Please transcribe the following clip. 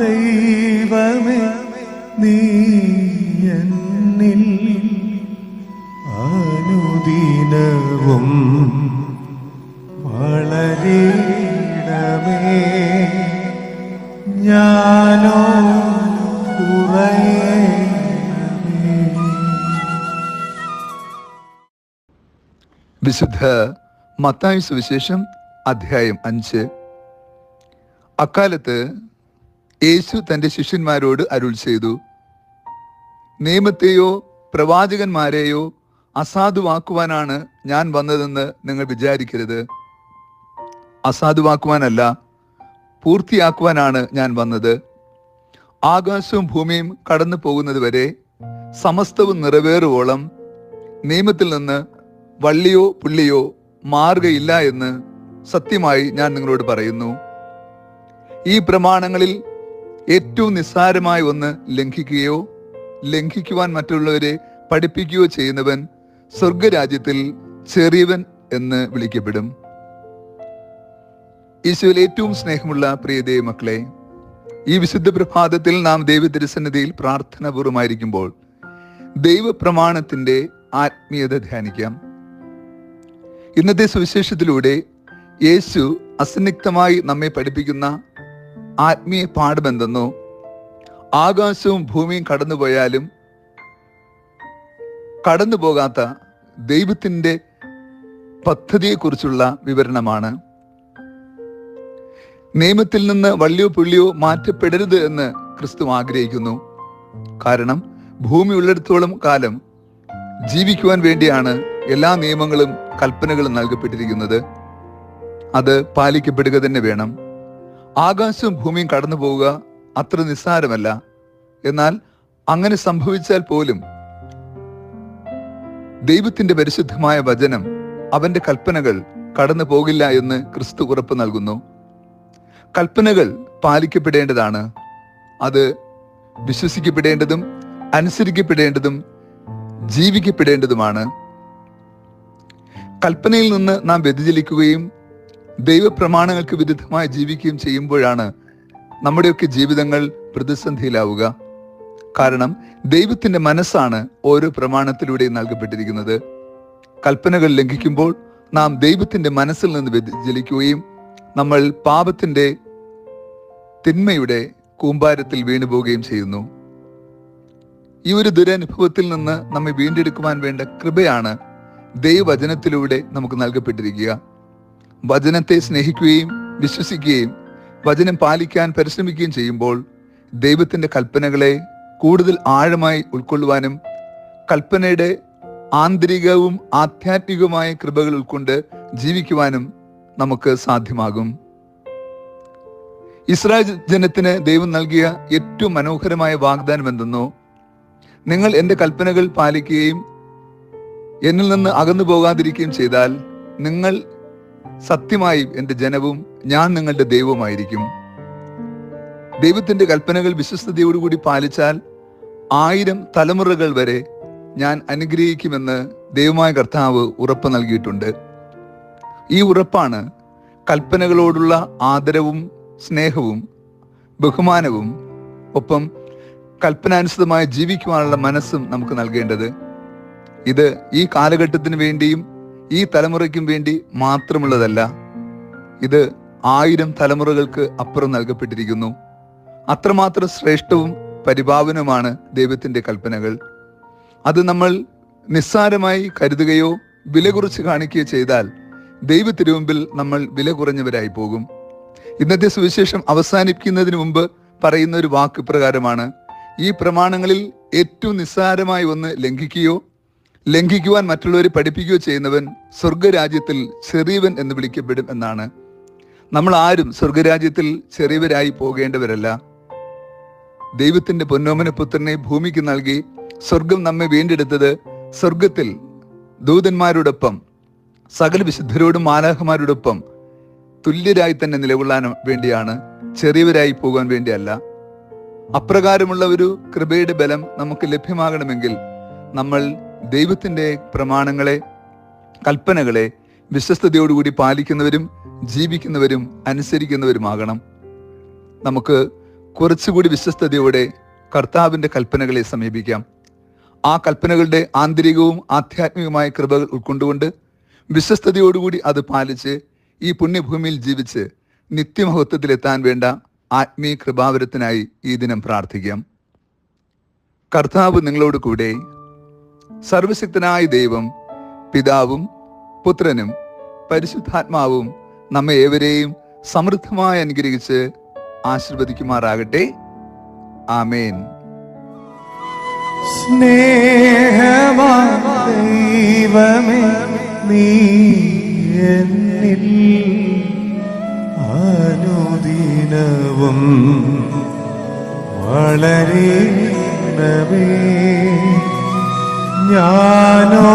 ദൈവമേ നീ എന്നിൽ അനുദിനവും വളരണമേ, ഞാനോ കുറയണമേ. വിശുദ്ധ മത്തായി സുവിശേഷം അധ്യായം 5. അക്കാലത്ത് യേശു തൻ്റെ ശിഷ്യന്മാരോട് അരുൾ ചെയ്തു, നിയമത്തെയോ പ്രവാചകന്മാരെയോ അസാധുവാക്കുവാനാണ് ഞാൻ വന്നതെന്ന് നിങ്ങൾ വിചാരിക്കരുത്. അസാധുവാക്കുവാനല്ല, പൂർത്തിയാക്കുവാനാണ് ഞാൻ വന്നത്. ആകാശവും ഭൂമിയും കടന്നു പോകുന്നത് വരെ സമസ്തവും നിറവേറുവോളം നിയമത്തിൽ നിന്ന് വള്ളിയോ പുള്ളിയോ മാറുകയില്ല എന്ന് സത്യമായി ഞാൻ നിങ്ങളോട് പറയുന്നു. ഈ പ്രമാണങ്ങളിൽ ഏറ്റവും നിസ്സാരമായ ഒന്ന് ലംഘിക്കുകയോ ലംഘിക്കുവാൻ മറ്റുള്ളവരെ പഠിപ്പിക്കുകയോ ചെയ്യുന്നവൻ സ്വർഗരാജ്യത്തിൽ ചെറിയവൻ എന്ന് വിളിക്കപ്പെടും. ഈശോയിൽ ഏറ്റവും സ്നേഹമുള്ള പ്രിയ ദൈവമക്കളെ, ഈ വിശുദ്ധ പ്രഭാതത്തിൽ നാം ദൈവതിരുസന്നിധിയിൽ പ്രാർത്ഥനാപൂർവമായിരിക്കുമ്പോൾ ദൈവപ്രമാണത്തിന്റെ ആത്മീയത ധ്യാനിക്കാം. ഇന്നത്തെ സുവിശേഷത്തിലൂടെ യേശു അസന്നിഗ്ധമായി നമ്മെ പഠിപ്പിക്കുന്ന ആത്മീയ പാഠമെന്തെന്നോ, ആകാശവും ഭൂമിയും കടന്നുപോയാലും കടന്നു പോകാത്ത ദൈവത്തിൻ്റെ പദ്ധതിയെക്കുറിച്ചുള്ള വിവരണമാണ്. നിയമത്തിൽ നിന്ന് വള്ളിയോ പുള്ളിയോ മാറ്റപ്പെടരുത് എന്ന് ക്രിസ്തു ആഗ്രഹിക്കുന്നു. കാരണം ഭൂമി ഉള്ളിടത്തോളം കാലം ജീവിക്കുവാൻ വേണ്ടിയാണ് എല്ലാ നിയമങ്ങളും കൽപ്പനകളും നൽകപ്പെട്ടിരിക്കുന്നത്. അത് പാലിക്കപ്പെടുക തന്നെ വേണം. ആകാശവും ഭൂമിയും കടന്നു പോവുക അത്ര നിസ്സാരമല്ല. എന്നാൽ അങ്ങനെ സംഭവിച്ചാൽ പോലും ദൈവത്തിന്റെ പരിശുദ്ധമായ വചനം, അവന്റെ കൽപ്പനകൾ കടന്നു പോകില്ല എന്ന് ക്രിസ്തു ഉറപ്പ് നൽകുന്നു. കൽപ്പനകൾ പാലിക്കപ്പെടേണ്ടതാണ്. അത് വിശ്വസിക്കപ്പെടേണ്ടതും അനുസരിക്കപ്പെടേണ്ടതും ജീവിക്കപ്പെടേണ്ടതുമാണ്. കൽപ്പനയിൽ നിന്ന് നാം വ്യതിചലിക്കുകയും ദൈവപ്രമാണങ്ങൾക്ക് വിരുദ്ധമായി ജീവിക്കുകയും ചെയ്യുമ്പോഴാണ് നമ്മുടെയൊക്കെ ജീവിതങ്ങൾ പ്രതിസന്ധിയിലാവുക. കാരണം ദൈവത്തിന്റെ മനസ്സാണ് ഓരോ പ്രമാണത്തിലൂടെയും നൽകപ്പെട്ടിരിക്കുന്നത്. കൽപ്പനകൾ ലംഘിക്കുമ്പോൾ നാം ദൈവത്തിന്റെ മനസ്സിൽ നിന്ന് വ്യതിചലിക്കുകയും നമ്മൾ പാപത്തിന്റെ തിന്മയുടെ കൂമ്പാരത്തിൽ വീണുപോവുകയും ചെയ്യുന്നു. ഈ ഒരു ദുരനുഭവത്തിൽ നിന്ന് നമ്മെ വീണ്ടെടുക്കുവാൻ വേണ്ട കൃപയാണ് ദൈവവചനത്തിലൂടെ നമുക്ക് നൽകപ്പെട്ടിരിക്കുക. വചനത്തെ സ്നേഹിക്കുകയും വിശ്വസിക്കുകയും വചനം പാലിക്കാൻ പരിശ്രമിക്കുകയും ചെയ്യുമ്പോൾ ദൈവത്തിന്റെ കൽപ്പനകളെ കൂടുതൽ ആഴമായി ഉൾക്കൊള്ളുവാനും കൽപ്പനയുടെ ആന്തരികവും ആധ്യാത്മികവുമായ കൃപകൾ ഉൾക്കൊണ്ട് ജീവിക്കുവാനും നമുക്ക് സാധ്യമാകും. ഇസ്രായേൽ ജനത്തിന് ദൈവം നൽകിയ ഏറ്റവും മനോഹരമായ വാഗ്ദാനം എന്തെന്നോ, നിങ്ങൾ എൻ്റെ കൽപ്പനകൾ പാലിക്കുകയും എന്നിൽ നിന്ന് അകന്നു പോകാതിരിക്കുകയും ചെയ്താൽ നിങ്ങൾ സത്യമായും എൻ്റെ ജനവും ഞാൻ നിങ്ങളുടെ ദൈവവുമായിരിക്കും. ദൈവത്തിന്റെ കൽപ്പനകൾ വിശ്വസ്തയോടുകൂടി പാലിച്ചാൽ 1000 തലമുറകൾ വരെ ഞാൻ അനുഗ്രഹിക്കുമെന്ന് ദൈവമായ കർത്താവ് ഉറപ്പ് നൽകിയിട്ടുണ്ട്. ഈ ഉറപ്പാണ് കൽപ്പനകളോടുള്ള ആദരവും സ്നേഹവും ബഹുമാനവും ഒപ്പം കൽപ്പനാനുസൃതമായി ജീവിക്കുവാനുള്ള മനസ്സും നമുക്ക് നൽകേണ്ടത്. ഇത് ഈ കാലഘട്ടത്തിന് വേണ്ടിയും ഈ തലമുറയ്ക്കും വേണ്ടി മാത്രമുള്ളതല്ല. ഇത് 1000 തലമുറകൾക്ക് അപ്പുറം നൽകപ്പെട്ടിരിക്കുന്നു. അത്രമാത്രം ശ്രേഷ്ഠവും പരിപാവനവുമാണ് ദൈവത്തിന്റെ കൽപ്പനകൾ. അത് നമ്മൾ നിസ്സാരമായി കരുതുകയോ വില കുറച്ച് കാണിക്കുകയോ ചെയ്താൽ ദൈവത്തിരുമുമ്പിൽ നമ്മൾ വില കുറഞ്ഞവരായി പോകും. ഇന്നത്തെ സുവിശേഷം അവസാനിപ്പിക്കുന്നതിന് മുമ്പ് പറയുന്ന ഒരു വാക്ക് പ്രകാരമാണ്, ഈ പ്രമാണങ്ങളിൽ ഏറ്റവും നിസ്സാരമായ ഒന്ന് ലംഘിക്കുകയോ ലംഘിക്കുവാൻ മറ്റുള്ളവരെ പഠിപ്പിക്കുകയോ ചെയ്യുന്നവൻ സ്വർഗരാജ്യത്തിൽ ചെറിയവൻ എന്ന് വിളിക്കപ്പെടും എന്നാണ്. നമ്മൾ ആരും സ്വർഗരാജ്യത്തിൽ ചെറിയവരായി പോകേണ്ടവരല്ല. ദൈവത്തിന്റെ പൊന്നോമന പുത്രനെ ഭൂമിക്ക് നൽകി സ്വർഗം നമ്മെ വീണ്ടെടുത്തത് സ്വർഗത്തിൽ ദൂതന്മാരോടൊപ്പം സകല വിശുദ്ധരോടും മാലാഖമാരോടൊപ്പം തുല്യരായി തന്നെ നിലകൊള്ളാൻ വേണ്ടിയാണ്, ചെറിയവരായി പോകാൻ വേണ്ടിയല്ല. അപ്രകാരമുള്ള ഒരു കൃപയുടെ ബലം നമുക്ക് ലഭ്യമാകണമെങ്കിൽ നമ്മൾ ദൈവത്തിന്റെ പ്രമാണങ്ങളെ കൽപ്പനകളെ വിശ്വസ്തയോടുകൂടി പാലിക്കുന്നവരും ജീവിക്കുന്നവരും അനുസരിക്കുന്നവരുമാകണം. നമുക്ക് കുറച്ചുകൂടി വിശ്വസ്തയോടെ കർത്താവിന്റെ കൽപ്പനകളെ സമീപിക്കാം. ആ കൽപ്പനകളുടെ ആന്തരികവും ആധ്യാത്മികമായ കൃപകൾ ഉൾക്കൊണ്ടുകൊണ്ട് വിശ്വസ്തയോടുകൂടി അത് പാലിച്ച് ഈ പുണ്യഭൂമിയിൽ ജീവിച്ച് നിത്യമഹത്വത്തിലെത്താൻ വേണ്ട ആത്മീയ കൃപാവരത്തിനായി ഈ ദിനം പ്രാർത്ഥിക്കാം. കർത്താവ് നിങ്ങളോട് കൂടെ. സർവശക്തനായ ദൈവം പിതാവും പുത്രനും പരിശുദ്ധാത്മാവും നമ്മെ ഏവരെയും സമൃദ്ധമായി അനുഗ്രഹിച്ച് ആശീർവദിക്കുമാറാകട്ടെ. ആമേൻ. സ്നേഹവാൻ ദൈവമേ, നീ എന്നിൽ അനുദിനവും വളരണമേ. ഞാനോ